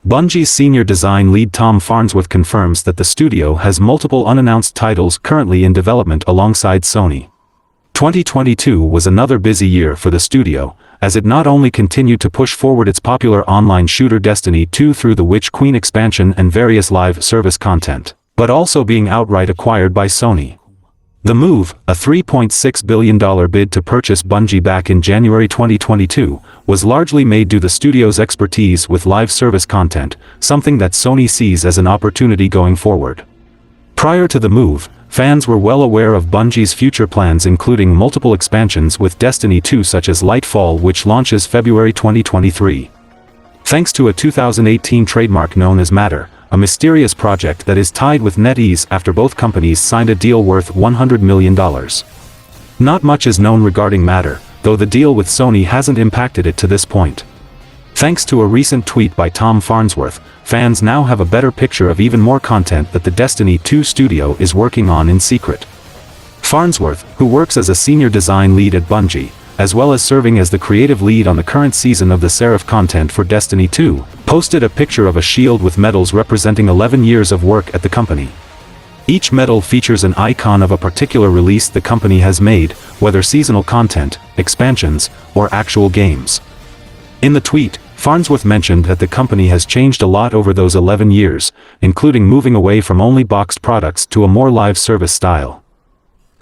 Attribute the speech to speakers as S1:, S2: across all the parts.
S1: Bungie's senior design lead Tom Farnsworth confirms that the studio has multiple unannounced titles currently in development alongside Sony. 2022 was another busy year for the studio, as it not only continued to push forward its popular online shooter Destiny 2 through the Witch Queen expansion and various live service content, but also being outright acquired by Sony. The move, a $3.6 billion bid to purchase Bungie back in January 2022, was largely made due to the studio's expertise with live service content, something that Sony sees as an opportunity going forward. Prior to the move, fans were well aware of Bungie's future plans, including multiple expansions with Destiny 2 such as Lightfall, which launches February 2023. Thanks to a 2018 trademark known as Matter, a mysterious project that is tied with NetEase after both companies signed a deal worth $100 million. Not much is known regarding Matter, though the deal with Sony hasn't impacted it to this point. Thanks to a recent tweet by Tom Farnsworth, fans now have a better picture of even more content that the Destiny 2 studio is working on in secret. Farnsworth, who works as a senior design lead at Bungie, as well as serving as the creative lead on the current season of the Seraph content for Destiny 2, posted a picture of a shield with medals representing 11 years of work at the company. Each medal features an icon of a particular release the company has made, whether seasonal content, expansions, or actual games. In the tweet, Farnsworth mentioned that the company has changed a lot over those 11 years, including moving away from only boxed products to a more live service style.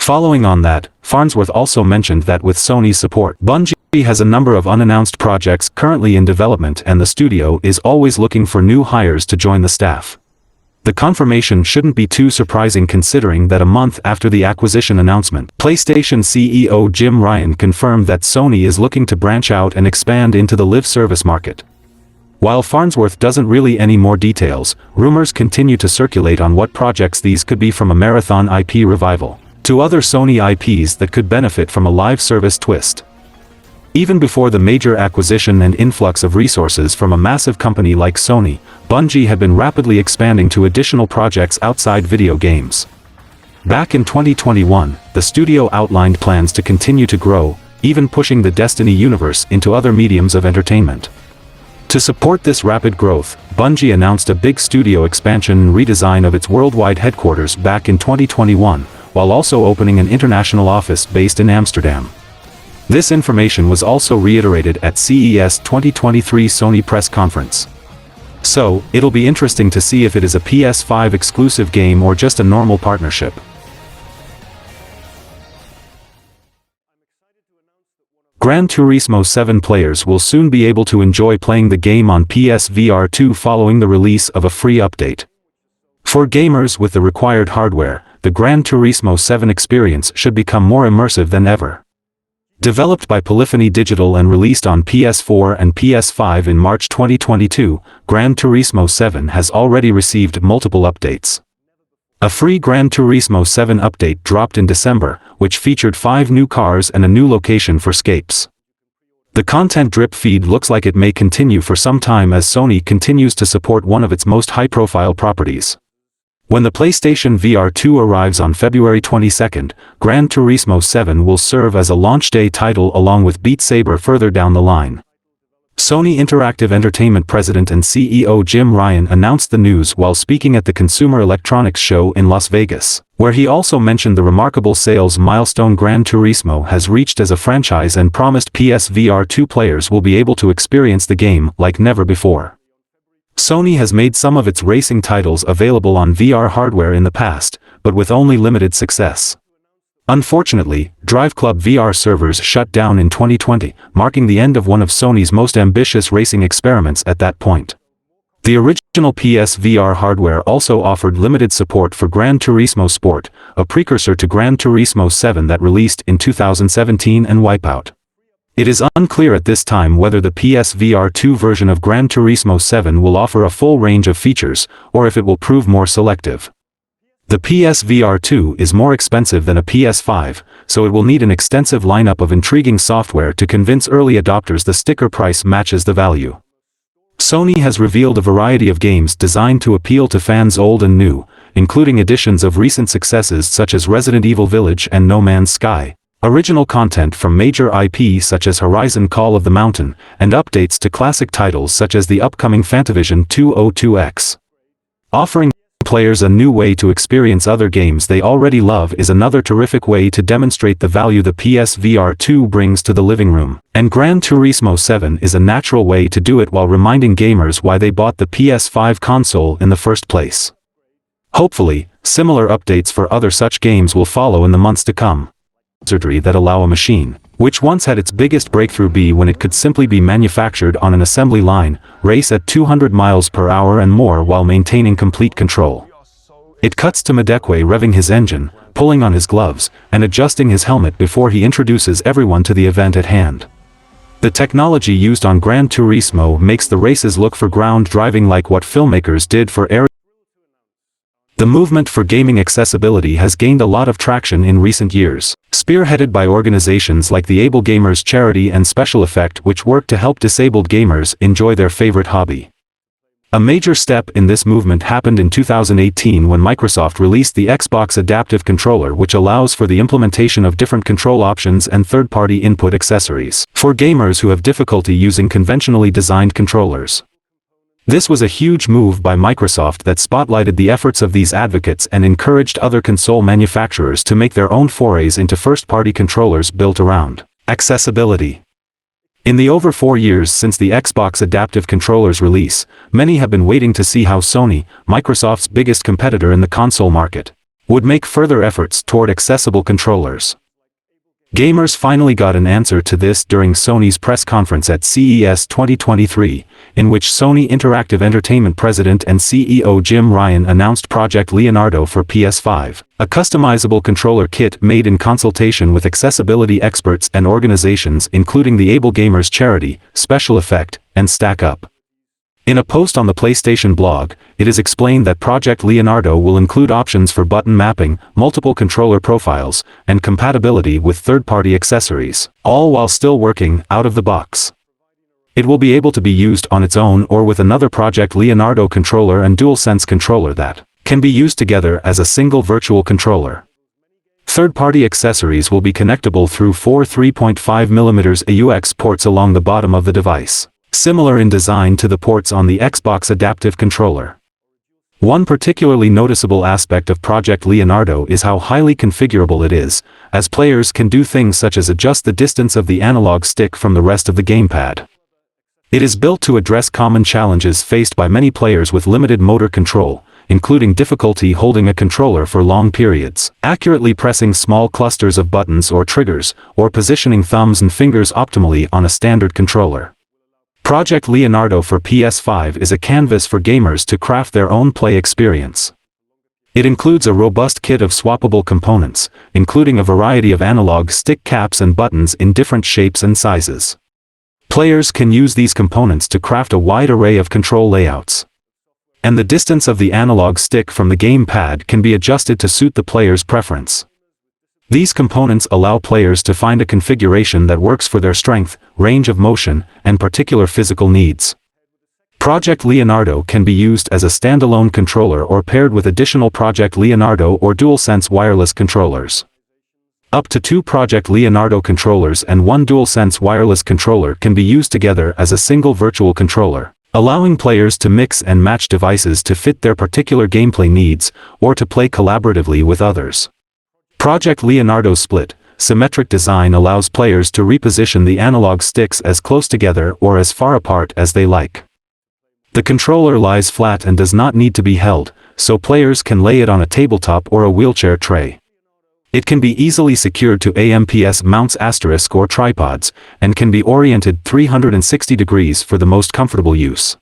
S1: Following on that, Farnsworth also mentioned that with Sony's support, Bungie has a number of unannounced projects currently in development and the studio is always looking for new hires to join the staff. The confirmation shouldn't be too surprising considering that a month after the acquisition announcement, PlayStation CEO Jim Ryan confirmed that Sony is looking to branch out and expand into the live service market. While Farnsworth doesn't really any more details, rumors continue to circulate on what projects these could be, from a marathon IP revival to other Sony IPs that could benefit from a live service twist. Even before the major acquisition and influx of resources from a massive company like Sony, Bungie had been rapidly expanding to additional projects outside video games. Back in 2021, the studio outlined plans to continue to grow, even pushing the Destiny universe into other mediums of entertainment. To support this rapid growth, Bungie announced a big studio expansion and redesign of its worldwide headquarters back in 2021, while also opening an international office based in Amsterdam. This information was also reiterated at CES 2023 Sony press conference. So, it'll be interesting to see if it is a PS5 exclusive game or just a normal partnership. Gran Turismo 7 players will soon be able to enjoy playing the game on PSVR2 following the release of a free update. For gamers with the required hardware, the Gran Turismo 7 experience should become more immersive than ever. Developed by Polyphony Digital and released on PS4 and PS5 in March 2022, Gran Turismo 7 has already received multiple updates. A free Gran Turismo 7 update dropped in December, which featured 5 new cars and a new location for scapes. The content drip feed looks like it may continue for some time as Sony continues to support one of its most high-profile properties. When the PlayStation VR2 arrives on February 22, Gran Turismo 7 will serve as a launch day title along with Beat Saber further down the line. Sony Interactive Entertainment President and CEO Jim Ryan announced the news while speaking at the Consumer Electronics Show in Las Vegas, where he also mentioned the remarkable sales milestone Gran Turismo has reached as a franchise and promised PSVR2 players will be able to experience the game like never before. Sony has made some of its racing titles available on VR hardware in the past, but with only limited success. Unfortunately, Drive Club VR servers shut down in 2020, marking the end of one of Sony's most ambitious racing experiments at that point. The original PSVR hardware also offered limited support for Gran Turismo Sport, a precursor to Gran Turismo 7 that released in 2017 and Wipeout. It is unclear at this time whether the PSVR2 version of Gran Turismo 7 will offer a full range of features, or if it will prove more selective. The PSVR2 is more expensive than a PS5, so it will need an extensive lineup of intriguing software to convince early adopters the sticker price matches the value. Sony has revealed a variety of games designed to appeal to fans old and new, including editions of recent successes such as Resident Evil Village and No Man's Sky, original content from major IP such as Horizon Call of the Mountain, and updates to classic titles such as the upcoming Fantavision 202X. Offering players a new way to experience other games they already love is another terrific way to demonstrate the value the PSVR2 brings to the living room. And Gran Turismo 7 is a natural way to do it while reminding gamers why they bought the PS5 console in the first place. Hopefully, similar updates for other such games will follow in the months to come. Surgery that allow a machine, which once had its biggest breakthrough be when it could simply be manufactured on an assembly line, race at 200 miles per hour and more while maintaining complete control. It cuts to Madekwe revving his engine, pulling on his gloves, and adjusting his helmet before he introduces everyone to the event at hand. The technology used on Gran Turismo makes the races look for ground driving like what filmmakers did for air. The movement for gaming accessibility has gained a lot of traction in recent years, spearheaded by organizations like the Able Gamers Charity and Special Effect, which work to help disabled gamers enjoy their favorite hobby. A major step in this movement happened in 2018 when Microsoft released the Xbox Adaptive Controller, which allows for the implementation of different control options and third-party input accessories for gamers who have difficulty using conventionally designed controllers. This was a huge move by Microsoft that spotlighted the efforts of these advocates and encouraged other console manufacturers to make their own forays into first-party controllers built around accessibility. In the over 4 years since the Xbox Adaptive Controller's release, many have been waiting to see how Sony, Microsoft's biggest competitor in the console market, would make further efforts toward accessible controllers. Gamers finally got an answer to this during Sony's press conference at CES 2023, in which Sony Interactive Entertainment President and CEO Jim Ryan announced Project Leonardo for PS5, a customizable controller kit made in consultation with accessibility experts and organizations including the Able Gamers Charity, Special Effect, and Stack Up. In a post on the PlayStation blog, it is explained that Project Leonardo will include options for button mapping, multiple controller profiles, and compatibility with third-party accessories, all while still working out of the box. It will be able to be used on its own or with another Project Leonardo controller and DualSense controller that can be used together as a single virtual controller. Third-party accessories will be connectable through 4 3.5mm AUX ports along the bottom of the device, similar in design to the ports on the Xbox Adaptive Controller. One particularly noticeable aspect of Project Leonardo is how highly configurable it is, as players can do things such as adjust the distance of the analog stick from the rest of the gamepad. It is built to address common challenges faced by many players with limited motor control, including difficulty holding a controller for long periods, accurately pressing small clusters of buttons or triggers, or positioning thumbs and fingers optimally on a standard controller. Project Leonardo for PS5 is a canvas for gamers to craft their own play experience. It includes a robust kit of swappable components, including a variety of analog stick caps and buttons in different shapes and sizes. Players can use these components to craft a wide array of control layouts. And the distance of the analog stick from the gamepad can be adjusted to suit the player's preference. These components allow players to find a configuration that works for their strength, range of motion, and particular physical needs. Project Leonardo can be used as a standalone controller or paired with additional Project Leonardo or DualSense wireless controllers. Up to 2 Project Leonardo controllers and 1 DualSense wireless controller can be used together as a single virtual controller, allowing players to mix and match devices to fit their particular gameplay needs, or to play collaboratively with others. Project Leonardo's split, symmetric design allows players to reposition the analog sticks as close together or as far apart as they like. The controller lies flat and does not need to be held, so players can lay it on a tabletop or a wheelchair tray. It can be easily secured to AMPS mounts * or tripods, and can be oriented 360 degrees for the most comfortable use.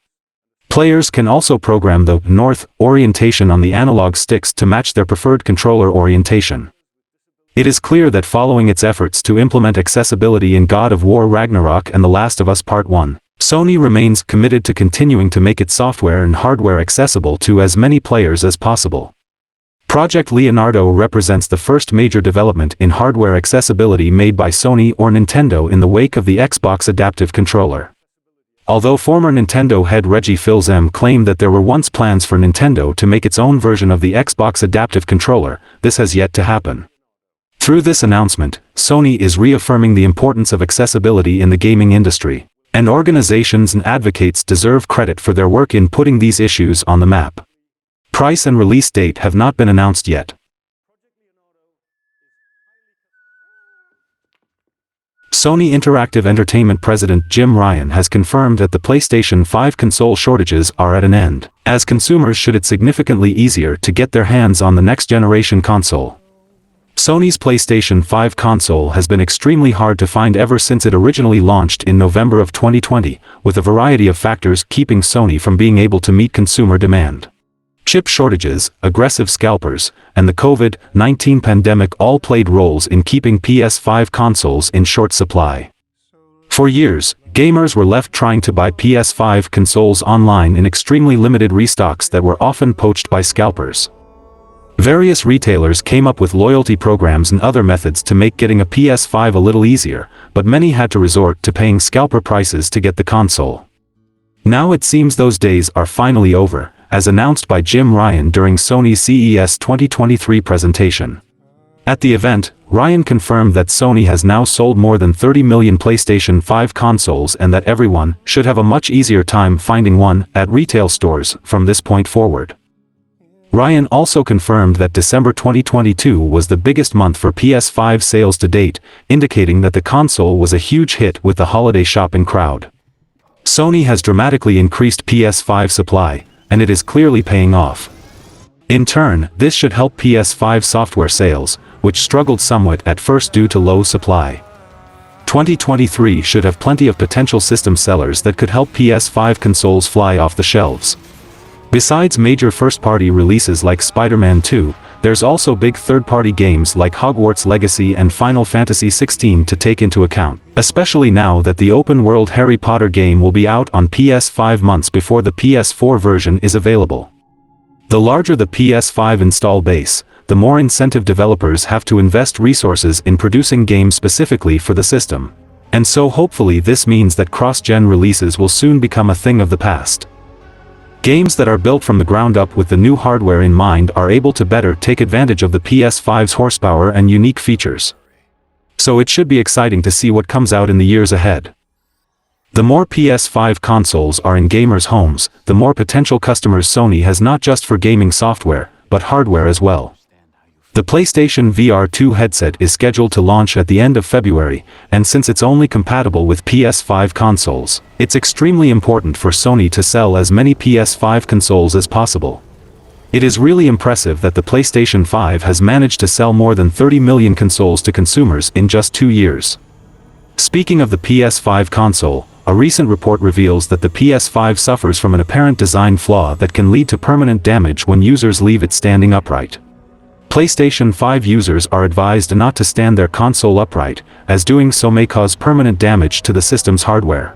S1: Players can also program the north orientation on the analog sticks to match their preferred controller orientation. It is clear that following its efforts to implement accessibility in God of War Ragnarok and The Last of Us Part 1, Sony remains committed to continuing to make its software and hardware accessible to as many players as possible. Project Leonardo represents the first major development in hardware accessibility made by Sony or Nintendo in the wake of the Xbox Adaptive Controller. Although former Nintendo head Reggie Fils-Aime claimed that there were once plans for Nintendo to make its own version of the Xbox Adaptive Controller, this has yet to happen. Through this announcement, Sony is reaffirming the importance of accessibility in the gaming industry, and organizations and advocates deserve credit for their work in putting these issues on the map. Price and release date have not been announced yet. Sony Interactive Entertainment President Jim Ryan has confirmed that the PlayStation 5 console shortages are at an end, as consumers should it significantly easier to get their hands on the next-generation console. Sony's PlayStation 5 console has been extremely hard to find ever since it originally launched in November of 2020, with a variety of factors keeping Sony from being able to meet consumer demand. Chip shortages, aggressive scalpers, and the COVID-19 pandemic all played roles in keeping PS5 consoles in short supply. For years, gamers were left trying to buy PS5 consoles online in extremely limited restocks that were often poached by scalpers. Various retailers came up with loyalty programs and other methods to make getting a PS5 a little easier, but many had to resort to paying scalper prices to get the console. Now it seems those days are finally over, as announced by Jim Ryan during Sony's CES 2023 presentation. At the event, Ryan confirmed that Sony has now sold more than 30 million PlayStation 5 consoles and that everyone should have a much easier time finding one at retail stores from this point forward. Ryan also confirmed that December 2022 was the biggest month for PS5 sales to date, indicating that the console was a huge hit with the holiday shopping crowd. Sony has dramatically increased PS5 supply, and it is clearly paying off. In turn, this should help PS5 software sales, which struggled somewhat at first due to low supply. 2023 should have plenty of potential system sellers that could help PS5 consoles fly off the shelves. Besides major first-party releases like Spider-Man 2, there's also big third-party games like Hogwarts Legacy and Final Fantasy XVI to take into account, especially now that the open-world Harry Potter game will be out on PS5 months before the PS4 version is available. The larger the PS5 install base, the more incentive developers have to invest resources in producing games specifically for the system. And so hopefully this means that cross-gen releases will soon become a thing of the past. Games that are built from the ground up with the new hardware in mind are able to better take advantage of the PS5's horsepower and unique features. So it should be exciting to see what comes out in the years ahead. The more PS5 consoles are in gamers' homes, the more potential customers Sony has not just for gaming software, but hardware as well. The PlayStation VR2 headset is scheduled to launch at the end of February, and since it's only compatible with PS5 consoles, it's extremely important for Sony to sell as many PS5 consoles as possible. It is really impressive that the PlayStation 5 has managed to sell more than 30 million consoles to consumers in just 2 years. Speaking of the PS5 console, a recent report reveals that the PS5 suffers from an apparent design flaw that can lead to permanent damage when users leave it standing upright. PlayStation 5 users are advised not to stand their console upright, as doing so may cause permanent damage to the system's hardware.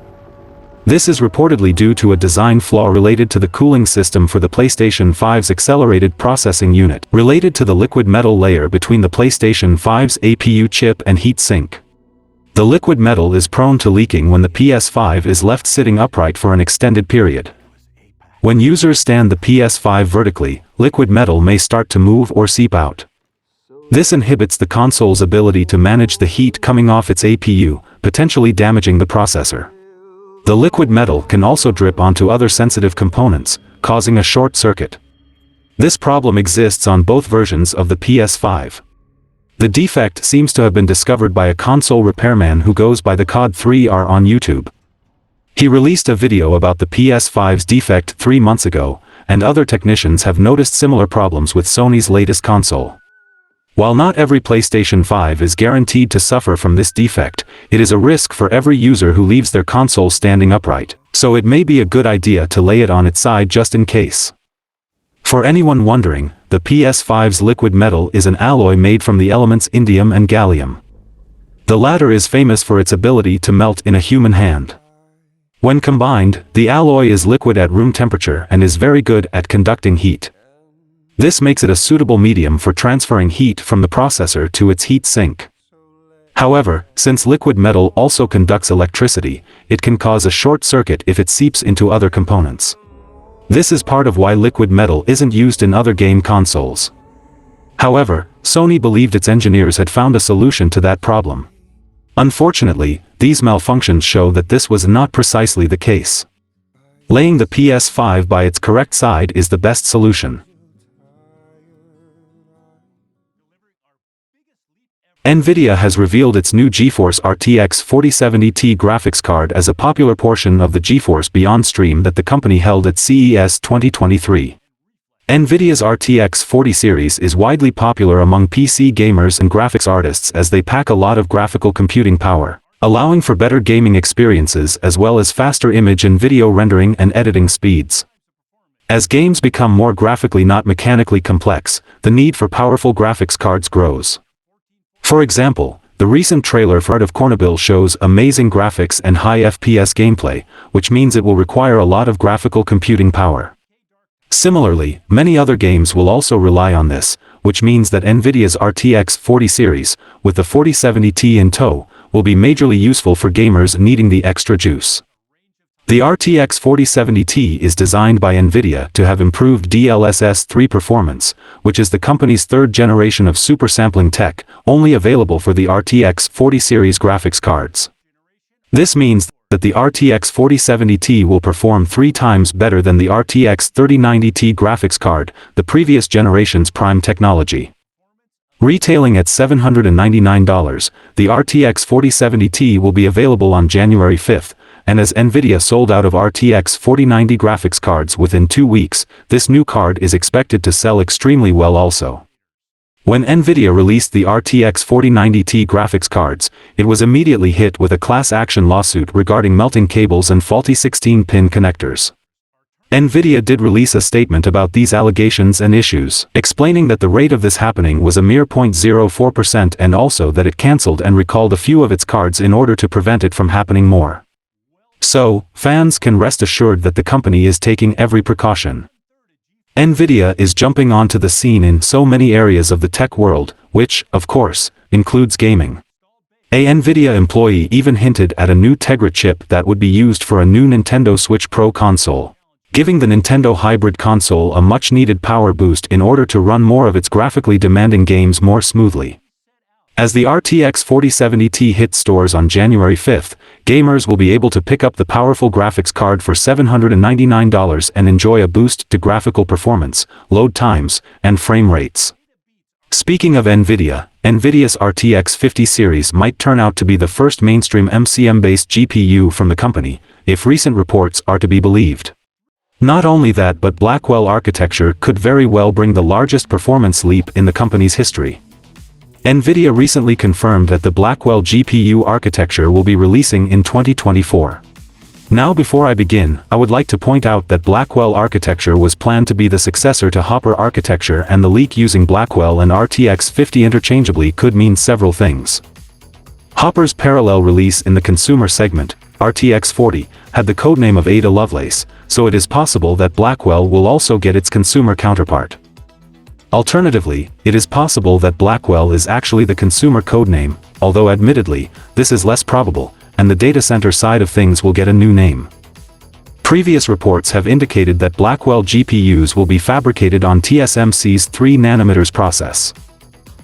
S1: This is reportedly due to a design flaw related to the cooling system for the PlayStation 5's accelerated processing unit, related to the liquid metal layer between the PlayStation 5's APU chip and heat sink. The liquid metal is prone to leaking when the PS5 is left sitting upright for an extended period. When users stand the PS5 vertically, liquid metal may start to move or seep out. This inhibits the console's ability to manage the heat coming off its APU, potentially damaging the processor. The liquid metal can also drip onto other sensitive components, causing a short circuit. This problem exists on both versions of the PS5. The defect seems to have been discovered by a console repairman who goes by the code 3R on YouTube. He released a video about the PS5's defect 3 months ago, and other technicians have noticed similar problems with Sony's latest console. While not every PlayStation 5 is guaranteed to suffer from this defect, it is a risk for every user who leaves their console standing upright, so it may be a good idea to lay it on its side just in case. For anyone wondering, the PS5's liquid metal is an alloy made from the elements indium and gallium. The latter is famous for its ability to melt in a human hand. When combined, the alloy is liquid at room temperature and is very good at conducting heat. This makes it a suitable medium for transferring heat from the processor to its heat sink. However, since liquid metal also conducts electricity, it can cause a short circuit if it seeps into other components. This is part of why liquid metal isn't used in other game consoles. However, Sony believed its engineers had found a solution to that problem. Unfortunately, these malfunctions show that this was not precisely the case. Laying the PS5 by its correct side is the best solution. Nvidia has revealed its new GeForce RTX 4070 Ti graphics card as a popular portion of the GeForce Beyond stream that the company held at CES 2023. Nvidia's RTX 40 series is widely popular among PC gamers and graphics artists as they pack a lot of graphical computing power, allowing for better gaming experiences as well as faster image and video rendering and editing speeds. As games become more graphically not mechanically complex, the need for powerful graphics cards grows. For example, the recent trailer for Art of Cornbill shows amazing graphics and high FPS gameplay, which means it will require a lot of graphical computing power. Similarly, many other games will also rely on this, which means that Nvidia's RTX 40 series, with the 4070 Ti in tow, will be majorly useful for gamers needing the extra juice. The RTX 4070 Ti is designed by Nvidia to have improved DLSS 3 performance, which is the company's third generation of super sampling tech, only available for the RTX 40 series graphics cards. This means that the RTX 4070 Ti will perform 3 times better than the RTX 3090 Ti graphics card, the previous generation's prime technology. Retailing at $799, the RTX 4070 Ti will be available on January 5th, and as Nvidia sold out of RTX 4090 graphics cards within 2 weeks, this new card is expected to sell extremely well also. When Nvidia released the RTX 4090 Ti graphics cards, it was immediately hit with a class action lawsuit regarding melting cables and faulty 16-pin connectors. Nvidia did release a statement about these allegations and issues, explaining that the rate of this happening was a mere 0.04% and also that it cancelled and recalled a few of its cards in order to prevent it from happening more. So, fans can rest assured that the company is taking every precaution. Nvidia is jumping onto the scene in so many areas of the tech world, which, of course, includes gaming. A Nvidia employee even hinted at a new Tegra chip that would be used for a new Nintendo Switch Pro console, giving the Nintendo hybrid console a much-needed power boost in order to run more of its graphically demanding games more smoothly. As the RTX 4070 Ti hits stores on January 5th, gamers will be able to pick up the powerful graphics card for $799 and enjoy a boost to graphical performance, load times, and frame rates. Speaking of Nvidia, Nvidia's RTX 50 series might turn out to be the first mainstream MCM-based GPU from the company, if recent reports are to be believed. Not only that, but Blackwell architecture could very well bring the largest performance leap in the company's history. Nvidia recently confirmed that the Blackwell GPU architecture will be releasing in 2024. Now before I begin, I would like to point out that Blackwell architecture was planned to be the successor to Hopper architecture, and the leak using Blackwell and RTX 50 interchangeably could mean several things. Hopper's parallel release in the consumer segment, RTX 40, had the codename of Ada Lovelace, so it is possible that Blackwell will also get its consumer counterpart. Alternatively, it is possible that Blackwell is actually the consumer codename, although admittedly, this is less probable, and the data center side of things will get a new name. Previous reports have indicated that Blackwell GPUs will be fabricated on TSMC's 3nm process.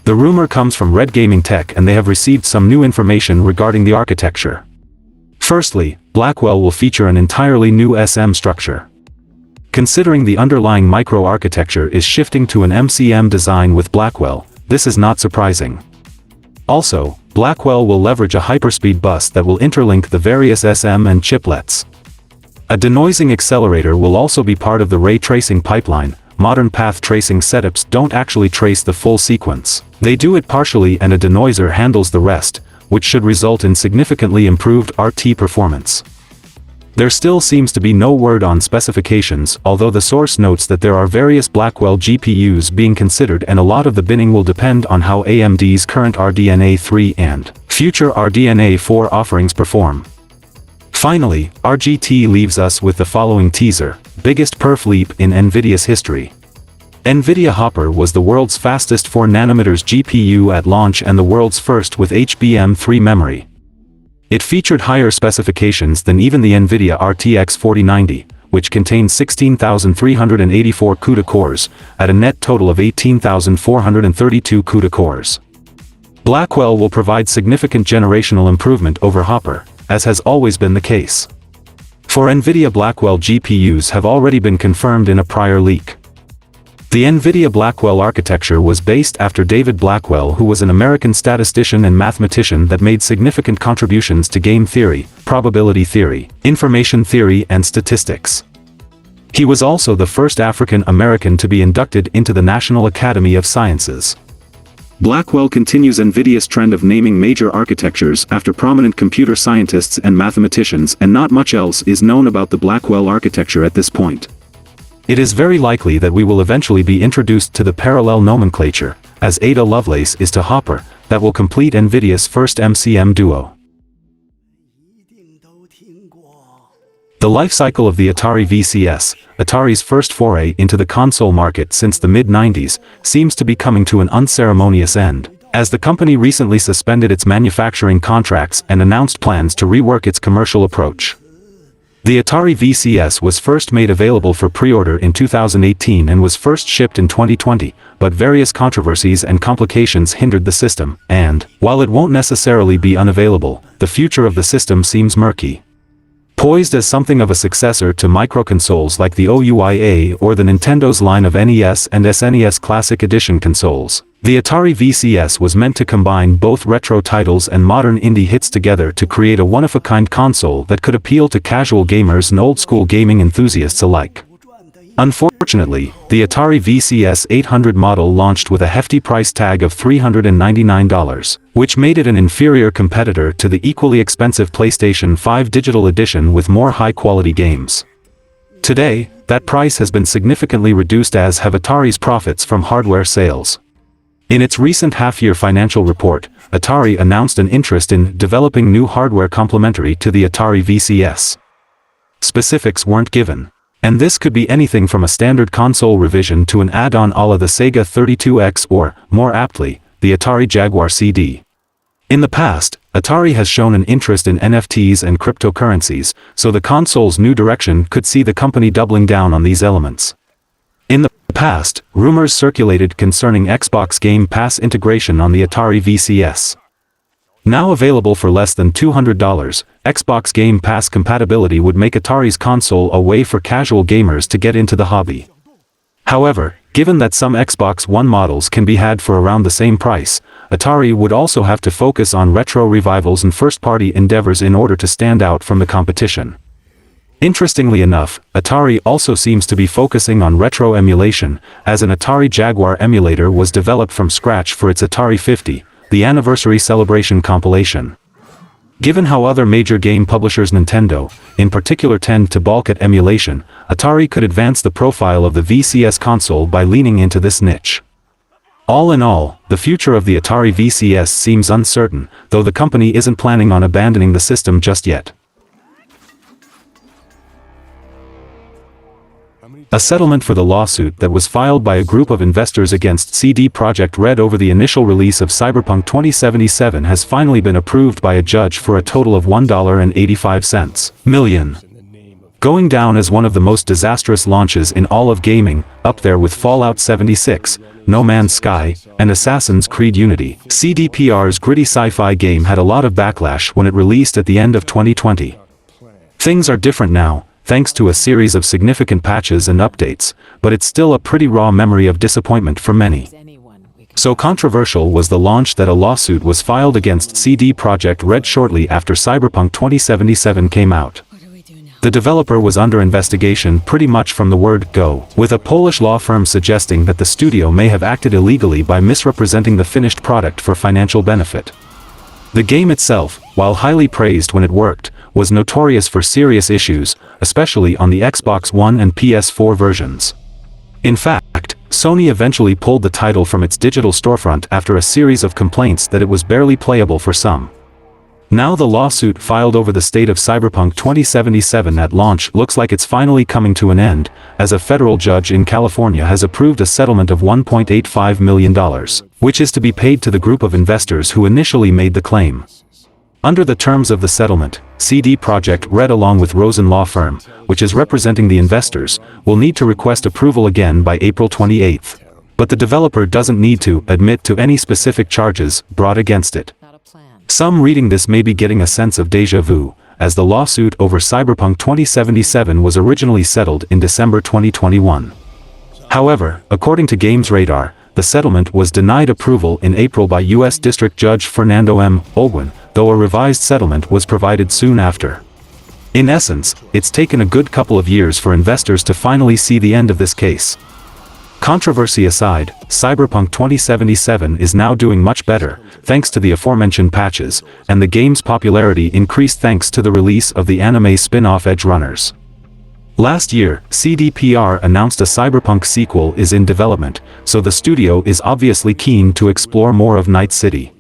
S1: The rumor comes from Red Gaming Tech, and they have received some new information regarding the architecture. Firstly, Blackwell will feature an entirely new SM structure. Considering the underlying microarchitecture is shifting to an MCM design with Blackwell, this is not surprising. Also, Blackwell will leverage a hyperspeed bus that will interlink the various SM and chiplets. A denoising accelerator will also be part of the ray tracing pipeline. Modern path tracing setups don't actually trace the full sequence. They do it partially, and a denoiser handles the rest, which should result in significantly improved RT performance. There still seems to be no word on specifications, although the source notes that there are various Blackwell GPUs being considered, and a lot of the binning will depend on how AMD's current RDNA 3 and future RDNA 4 offerings perform. Finally, RGT leaves us with the following teaser: biggest perf leap in Nvidia's history. Nvidia Hopper was the world's fastest 4nm GPU at launch and the world's first with HBM3 memory. It featured higher specifications than even the Nvidia RTX 4090, which contains 16,384 CUDA cores, at a net total of 18,432 CUDA cores. Blackwell will provide significant generational improvement over Hopper, as has always been the case. For Nvidia Blackwell GPUs have already been confirmed in a prior leak. The Nvidia Blackwell architecture was based after David Blackwell, who was an American statistician and mathematician that made significant contributions to game theory, probability theory, information theory and statistics. He was also the first African American to be inducted into the National Academy of Sciences. Blackwell continues Nvidia's trend of naming major architectures after prominent computer scientists and mathematicians, and not much else is known about the Blackwell architecture at this point. It is very likely that we will eventually be introduced to the parallel nomenclature, as Ada Lovelace is to Hopper, that will complete Nvidia's first MCM duo. The life cycle of the Atari VCS, Atari's first foray into the console market since the mid-90s, seems to be coming to an unceremonious end, as the company recently suspended its manufacturing contracts and announced plans to rework its commercial approach. The Atari VCS was first made available for pre-order in 2018 and was first shipped in 2020, but various controversies and complications hindered the system, and, while it won't necessarily be unavailable, the future of the system seems murky. Poised as something of a successor to microconsoles like the OUIA or the Nintendo's line of NES and SNES Classic Edition consoles, the Atari VCS was meant to combine both retro titles and modern indie hits together to create a one-of-a-kind console that could appeal to casual gamers and old-school gaming enthusiasts alike. Unfortunately, the Atari VCS 800 model launched with a hefty price tag of $399, which made it an inferior competitor to the equally expensive PlayStation 5 Digital Edition with more high-quality games. Today, that price has been significantly reduced, as have Atari's profits from hardware sales. In its recent half-year financial report, Atari announced an interest in developing new hardware complementary to the Atari VCS. Specifics weren't given, and this could be anything from a standard console revision to an add-on a la the Sega 32X or, more aptly, the Atari Jaguar CD. In the past, Atari has shown an interest in NFTs and cryptocurrencies, so the console's new direction could see the company doubling down on these elements. In the past, rumors circulated concerning Xbox Game Pass integration on the Atari VCS. Now available for less than $200, Xbox Game Pass compatibility would make Atari's console a way for casual gamers to get into the hobby. However, given that some Xbox One models can be had for around the same price, Atari would also have to focus on retro revivals and first-party endeavors in order to stand out from the competition. Interestingly enough, Atari also seems to be focusing on retro emulation, as an Atari Jaguar emulator was developed from scratch for its Atari 50, the anniversary celebration compilation. Given how other major game publishers, Nintendo, in particular, tend to balk at emulation, Atari could advance the profile of the VCS console by leaning into this niche. All in all, the future of the Atari VCS seems uncertain, though the company isn't planning on abandoning the system just yet. A settlement for the lawsuit that was filed by a group of investors against CD Projekt Red over the initial release of Cyberpunk 2077 has finally been approved by a judge for a total of $1.85 million. Going down as one of the most disastrous launches in all of gaming, up there with Fallout 76, No Man's Sky, and Assassin's Creed Unity, CDPR's gritty sci-fi game had a lot of backlash when it released at the end of 2020. Things are different now, thanks to a series of significant patches and updates, but it's still a pretty raw memory of disappointment for many. So controversial was the launch that a lawsuit was filed against CD Projekt Red shortly after Cyberpunk 2077 came out. The developer was under investigation pretty much from the word go, with a Polish law firm suggesting that the studio may have acted illegally by misrepresenting the finished product for financial benefit. The game itself, while highly praised when it worked, was notorious for serious issues, especially on the Xbox One and PS4 versions. In fact, Sony eventually pulled the title from its digital storefront after a series of complaints that it was barely playable for some. Now the lawsuit filed over the state of Cyberpunk 2077 at launch looks like it's finally coming to an end, as a federal judge in California has approved a settlement of $1.85 million, which is to be paid to the group of investors who initially made the claim. Under the terms of the settlement, CD Projekt Red along with Rosen Law Firm, which is representing the investors, will need to request approval again by April 28. But the developer doesn't need to admit to any specific charges brought against it. Some reading this may be getting a sense of déjà vu, as the lawsuit over Cyberpunk 2077 was originally settled in December 2021. However, according to Games Radar, the settlement was denied approval in April by U.S. District Judge Fernando M. Olguin, though a revised settlement was provided soon after. In essence, it's taken a good couple of years for investors to finally see the end of this case. Controversy aside, Cyberpunk 2077 is now doing much better, thanks to the aforementioned patches, and the game's popularity increased thanks to the release of the anime spin-off Edge Runners. Last year, CDPR announced a Cyberpunk sequel is in development, so the studio is obviously keen to explore more of Night City.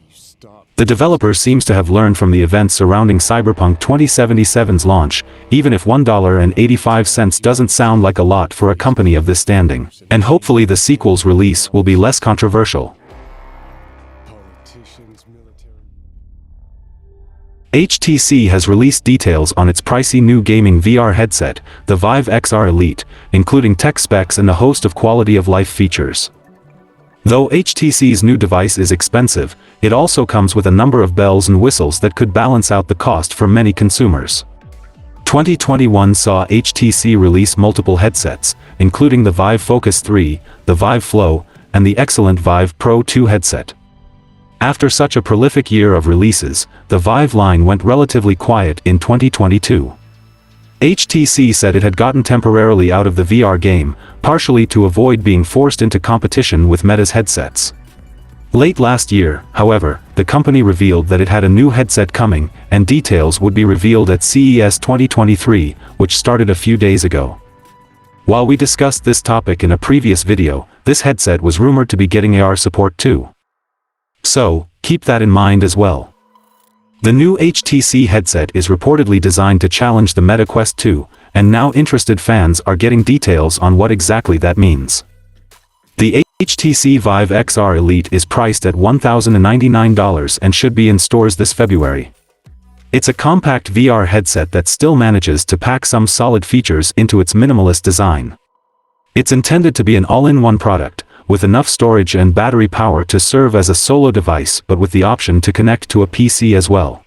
S1: The developer seems to have learned from the events surrounding Cyberpunk 2077's launch, even if $1.85 doesn't sound like a lot for a company of this standing, and hopefully the sequel's release will be less controversial. HTC has released details on its pricey new gaming VR headset, the Vive XR Elite, including tech specs and a host of quality-of-life features. Though HTC's new device is expensive, it also comes with a number of bells and whistles that could balance out the cost for many consumers. 2021 saw HTC release multiple headsets, including the Vive Focus 3, the Vive Flow, and the excellent Vive Pro 2 headset. After such a prolific year of releases, the Vive line went relatively quiet in 2022. HTC said it had gotten temporarily out of the VR game, partially to avoid being forced into competition with Meta's headsets. Late last year, however, the company revealed that it had a new headset coming, and details would be revealed at CES 2023, which started a few days ago. While we discussed this topic in a previous video, this headset was rumored to be getting AR support too. So, keep that in mind as well. The new HTC headset is reportedly designed to challenge the Meta Quest 2, and now interested fans are getting details on what exactly that means. The HTC Vive XR Elite is priced at $1,099 and should be in stores this February. It's a compact VR headset that still manages to pack some solid features into its minimalist design. It's intended to be an all-in-one product, with enough storage and battery power to serve as a solo device but with the option to connect to a PC as well.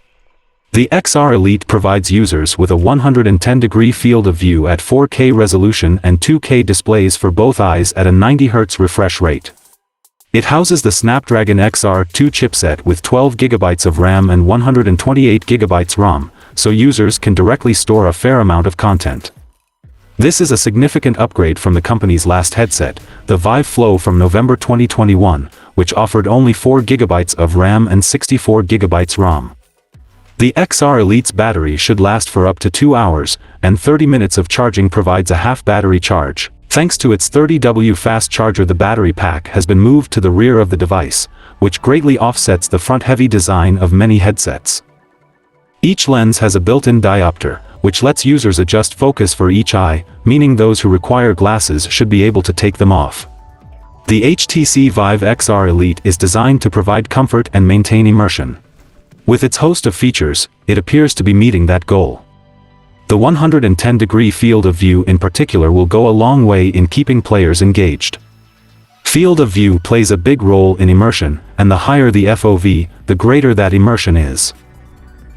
S1: The XR Elite provides users with a 110-degree field of view at 4K resolution and 2K displays for both eyes at a 90 Hz refresh rate. It houses the Snapdragon XR2 chipset with 12 GB of RAM and 128 GB ROM, so users can directly store a fair amount of content. This is a significant upgrade from the company's last headset, the Vive Flow from November 2021, which offered only 4 GB of RAM and 64 GB ROM. The XR Elite's battery should last for up to 2 hours, and 30 minutes of charging provides a half battery charge. Thanks to its 30W fast charger, the battery pack has been moved to the rear of the device, which greatly offsets the front-heavy design of many headsets. Each lens has a built-in diopter, which lets users adjust focus for each eye, meaning those who require glasses should be able to take them off. The HTC Vive XR Elite is designed to provide comfort and maintain immersion. With its host of features, it appears to be meeting that goal. The 110-degree field of view in particular will go a long way in keeping players engaged. Field of view plays a big role in immersion, and the higher the FOV, the greater that immersion is.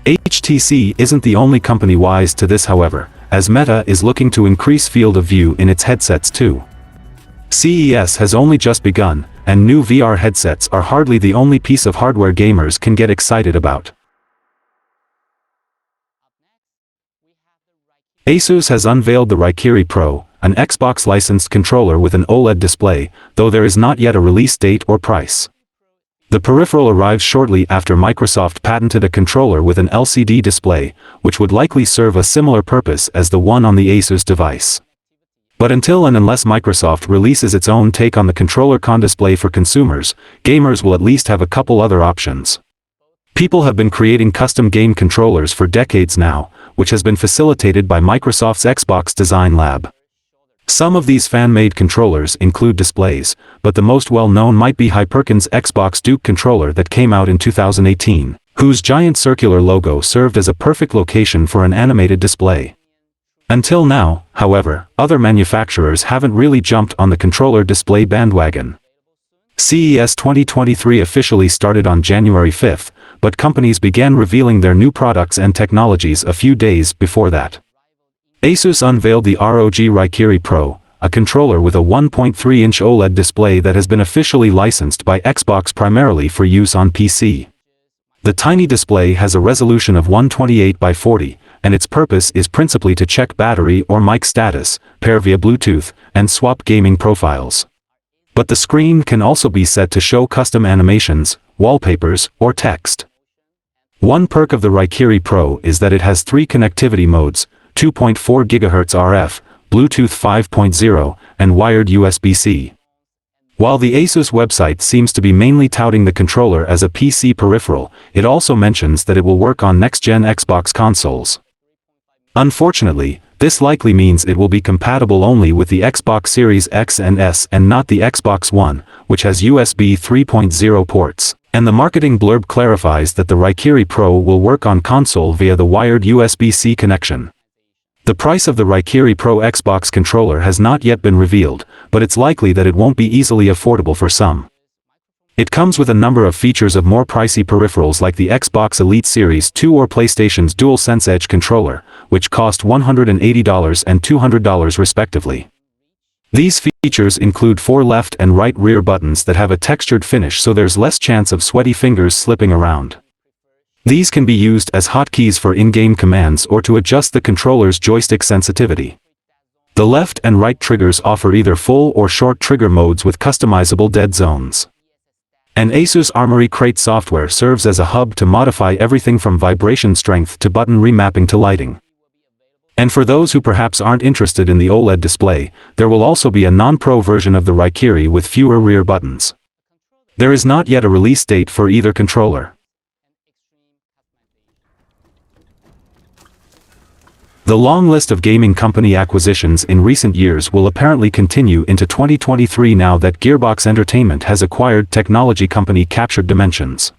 S1: HTC isn't the only company wise to this, however, as Meta is looking to increase field of view in its headsets too. CES has only just begun, and new VR headsets are hardly the only piece of hardware gamers can get excited about. Asus has unveiled the Raikiri Pro, an Xbox-licensed controller with an OLED display, though there is not yet a release date or price. The peripheral arrives shortly after Microsoft patented a controller with an LCD display, which would likely serve a similar purpose as the one on the Asus device. But until and unless Microsoft releases its own take on the controller display for consumers, gamers will at least have a couple other options. People have been creating custom game controllers for decades now, which has been facilitated by Microsoft's Xbox Design Lab. Some of these fan-made controllers include displays, but the most well-known might be Hyperkin's Xbox Duke controller that came out in 2018. whose giant circular logo served as a perfect location for an animated display. Until now, however, other manufacturers haven't really jumped on the controller display bandwagon. CES 2023 officially started on January 5th, but companies began revealing their new products and technologies a few days before that. Asus unveiled the ROG Raikiri Pro, a controller with a 1.3-inch OLED display that has been officially licensed by Xbox primarily for use on PC. The tiny display has a resolution of 128 by 40, and its purpose is principally to check battery or mic status, pair via Bluetooth, and swap gaming profiles. But the screen can also be set to show custom animations, wallpapers, or text. One perk of the Raikiri Pro is that it has 3 connectivity modes, 2.4 GHz RF, Bluetooth 5.0, and wired USB-C. While the Asus website seems to be mainly touting the controller as a PC peripheral, it also mentions that it will work on next-gen Xbox consoles. Unfortunately, this likely means it will be compatible only with the Xbox Series X and S and not the Xbox One, which has USB 3.0 ports, and the marketing blurb clarifies that the Raikiri Pro will work on console via the wired USB-C connection. The price of the Raikiri Pro Xbox controller has not yet been revealed, but it's likely that it won't be easily affordable for some. It comes with a number of features of more pricey peripherals like the Xbox Elite Series 2 or PlayStation's DualSense Edge controller, which cost $180 and $200 respectively. These features include 4 left and right rear buttons that have a textured finish so there's less chance of sweaty fingers slipping around. These can be used as hotkeys for in-game commands or to adjust the controller's joystick sensitivity. The left and right triggers offer either full or short trigger modes with customizable dead zones. And Asus Armory Crate software serves as a hub to modify everything from vibration strength to button remapping to lighting. And for those who perhaps aren't interested in the OLED display, there will also be a non-pro version of the Raikiri with fewer rear buttons. There is not yet a release date for either controller. The long list of gaming company acquisitions in recent years will apparently continue into 2023 now that Gearbox Entertainment has acquired technology company Captured Dimensions.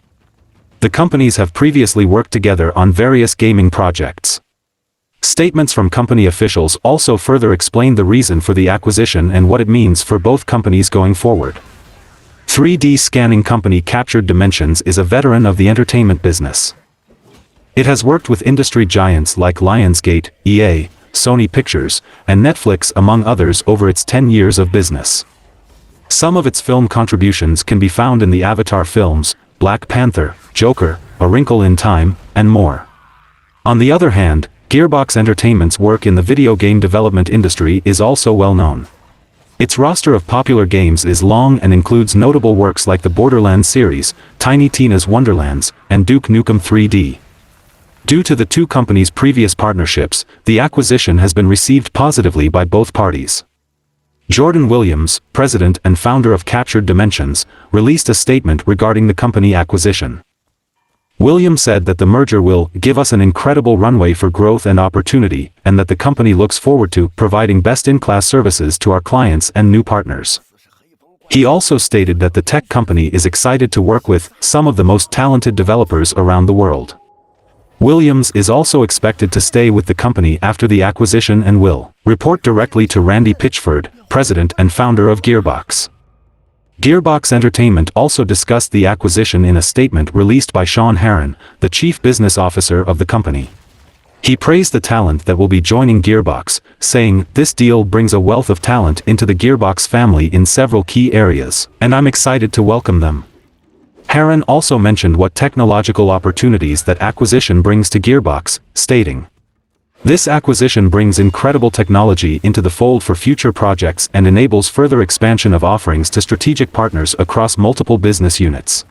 S1: The companies have previously worked together on various gaming projects. Statements from company officials also further explain the reason for the acquisition and what it means for both companies going forward. 3D scanning company Captured Dimensions is a veteran of the entertainment business. It has worked with industry giants like Lionsgate, EA, Sony Pictures, and Netflix among others over its 10 years of business. Some of its film contributions can be found in the Avatar films, Black Panther, Joker, A Wrinkle in Time, and more. On the other hand, Gearbox Entertainment's work in the video game development industry is also well known. Its roster of popular games is long and includes notable works like the Borderlands series, Tiny Tina's Wonderlands, and Duke Nukem 3D. Due to the two companies' previous partnerships, the acquisition has been received positively by both parties. Jordan Williams, president and founder of Captured Dimensions, released a statement regarding the company acquisition. Williams said that the merger will give us an incredible runway for growth and opportunity, and that the company looks forward to providing best-in-class services to our clients and new partners. He also stated that the tech company is excited to work with some of the most talented developers around the world. Williams is also expected to stay with the company after the acquisition and will report directly to Randy Pitchford, president and founder of Gearbox. Gearbox Entertainment also discussed the acquisition in a statement released by Sean Heron, the chief business officer of the company. He praised the talent that will be joining Gearbox, saying, "This deal brings a wealth of talent into the Gearbox family in several key areas, and I'm excited to welcome them." Heron also mentioned what technological opportunities that acquisition brings to Gearbox, stating, "This acquisition brings incredible technology into the fold for future projects and enables further expansion of offerings to strategic partners across multiple business units."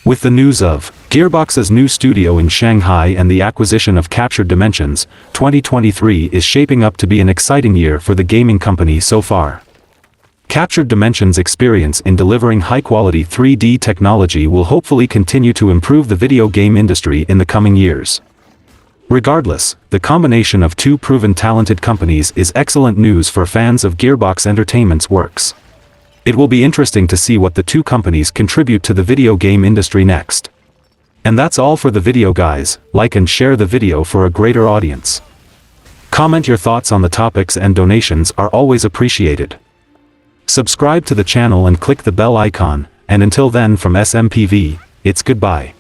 S1: With the news of Gearbox's new studio in Shanghai and the acquisition of Captured Dimensions, 2023 is shaping up to be an exciting year for the gaming company so far. Captured Dimensions' experience in delivering high-quality 3D technology will hopefully continue to improve the video game industry in the coming years. Regardless, the combination of two proven talented companies is excellent news for fans of Gearbox Entertainment's works. It will be interesting to see what the two companies contribute to the video game industry next. And that's all for the video guys, like and share the video for a greater audience. Comment your thoughts on the topics and donations are always appreciated. Subscribe to the channel and click the bell icon, and until then from SMPV, it's goodbye.